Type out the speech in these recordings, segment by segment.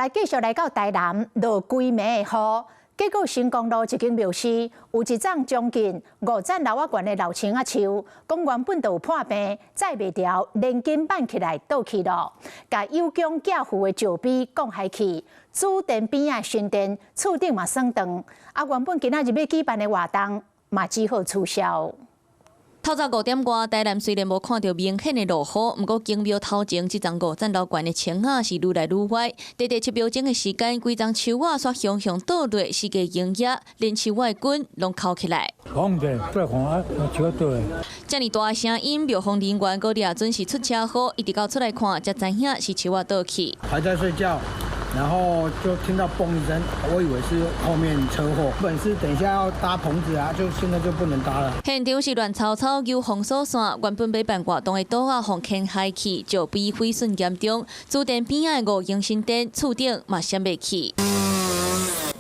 來繼續來到台南落幾暝的雨，結果新公路一間廟寺有一欉將近5欉老仔懸的老青仔樹，講原本就有破病，再袂調，連根挽起來倒去了，甲有姜寄付的石碑降下去，主殿邊的神殿厝頂嘛算斷，原本今仔日要舉辦的活動嘛只好取消。透早5點外，台南雖然無看到明顯的落雨，不過經廟頭前這欉5欉老懸的青仔是愈來愈歪。短短7秒鐘的時間，規欉樹仔煞向向倒落，四界營野，連樹仔的根攏扣起來。這麼大的聲音，廟方人員閣倆準時出車禍，一直到出來看，才知影是樹仔倒去。還在睡覺。然後就聽到嘣一聲，我以為是後面車禍。本是等一下要搭棚子啊，就現在就不能搭了。現場是亂草草，有風所散，原本要辦活動的島仔風傾海去，就被毀損嚴重。主殿邊的5型神殿厝頂嘛閃袂去。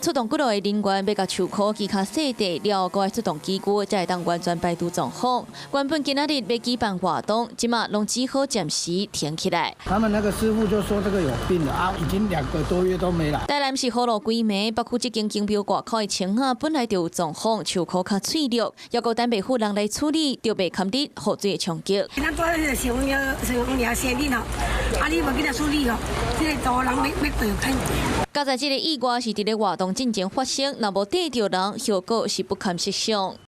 出動幾路的人員要甲樹棵枝卡洗地了，閣愛出動機具，才會當完全排除狀況。原本今仔日要舉辦活動，即馬攏只好暫時停起來。他們那個師傅就說這個有病了啊，已經2個多月都沒來。台南市雨落幾暝，北區這間經廟外口的青仔本來就有狀況，樹棵較脆弱，要到單北府人來處理，就袂堪得雨水的衝擊。咱做迄個小苗生理吼，啊你無給他處理吼，這個大人要對看。加在這個意外是佇咧活動進前發生，若無逮到人，後果是不堪設想。